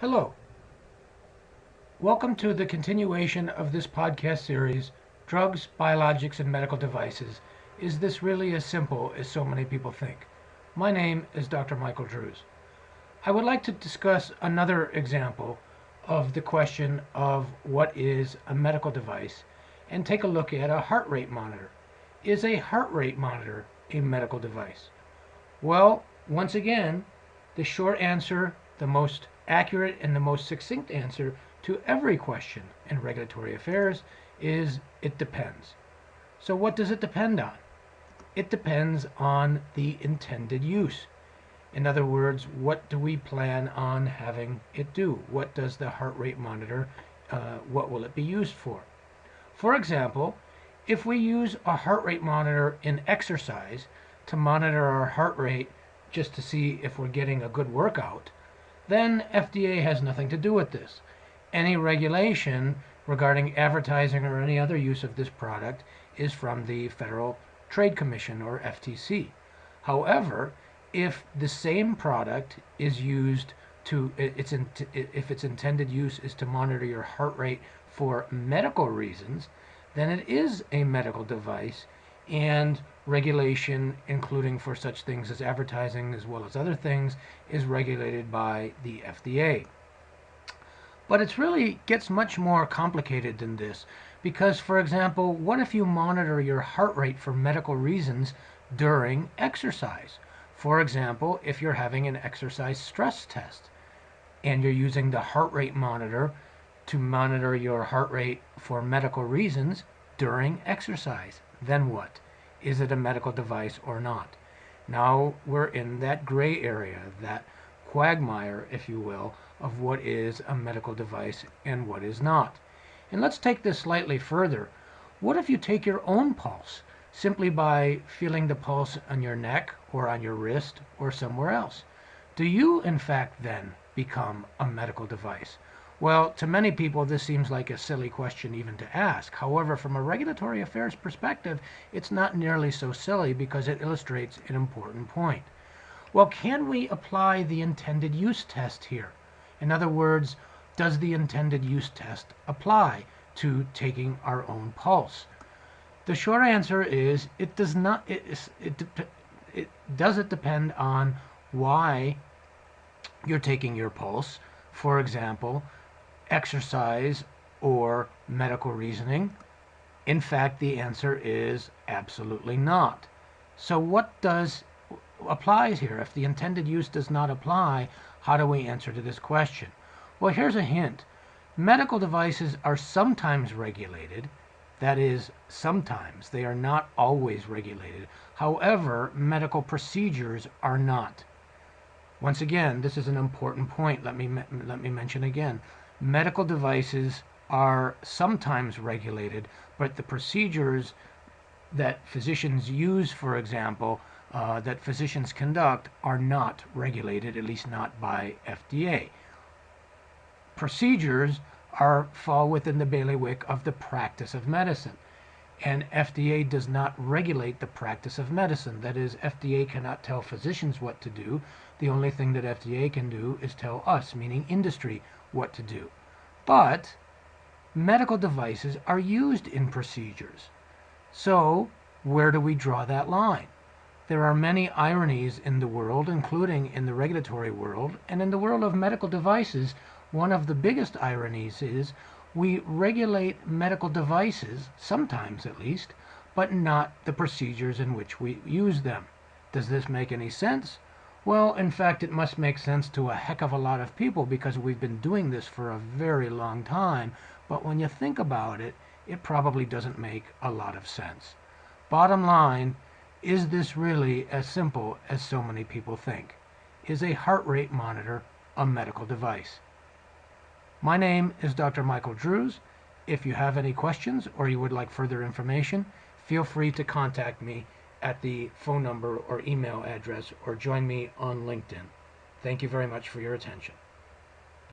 Hello. Welcome to the continuation of this podcast series, Drugs, Biologics and Medical Devices. Is this really as simple as so many people think? My name is Dr. Michael Drews. I would like to discuss another example of the question of what is a medical device and take a look at a heart rate monitor. Is a heart rate monitor a medical device? Well, once again, the short answer, the most accurate and the most succinct answer to every question in regulatory affairs is it depends. So what does it depend on? It depends on the intended use. In other words, what do we plan on having it do? What does the heart rate monitor, what will it be used for? For example, if we use a heart rate monitor in exercise to monitor our heart rate just to see if we're getting a good workout, then FDA has nothing to do with this. Any regulation regarding advertising or any other use of this product is from the Federal Trade Commission, or FTC. However, if the same product is used if its intended use is to monitor your heart rate for medical reasons, then it is a medical device, and regulation, including for such things as advertising as well as other things, is regulated by the FDA. But it really gets much more complicated than this because, for example, what if you monitor your heart rate for medical reasons during exercise? For example, if you're having an exercise stress test and you're using the heart rate monitor to monitor your heart rate for medical reasons during exercise, then what? Is it a medical device or not? Now we're in that gray area, that quagmire, if you will, of what is a medical device and what is not. And let's take this slightly further. What if you take your own pulse simply by feeling the pulse on your neck or on your wrist or somewhere else? Do you, in fact, then become a medical device? Well, to many people, this seems like a silly question even to ask. However, from a regulatory affairs perspective, it's not nearly so silly because it illustrates an important point. Well, can we apply the intended use test here? In other words, does the intended use test apply to taking our own pulse? The short answer is it does not. Does it depend on why you're taking your pulse? For example, exercise or medical reasoning? In fact, the answer is absolutely not. So what applies here? If the intended use does not apply, how do we answer to this question? Well, here's a hint. Medical devices are sometimes regulated. That is, sometimes. They are not always regulated. However, medical procedures are not. Once again, this is an important point. Let me mention again. Medical devices are sometimes regulated, but the procedures that physicians use, for example, that physicians conduct, are not regulated, at least not by FDA. Procedures fall within the bailiwick of the practice of medicine, and FDA does not regulate the practice of medicine. That is, FDA cannot tell physicians what to do. The only thing that FDA can do is tell us, meaning industry, what to do. But medical devices are used in procedures. So where do we draw that line? There are many ironies in the world, including in the regulatory world, and in the world of medical devices, one of the biggest ironies is we regulate medical devices, sometimes at least, but not the procedures in which we use them. Does this make any sense? Well, in fact, it must make sense to a heck of a lot of people because we've been doing this for a very long time, but when you think about it, it probably doesn't make a lot of sense. Bottom line, is this really as simple as so many people think? Is a heart rate monitor a medical device? My name is Dr. Michael Drews. If you have any questions or you would like further information, feel free to contact me at the phone number or email address or join me on LinkedIn. Thank you very much for your attention.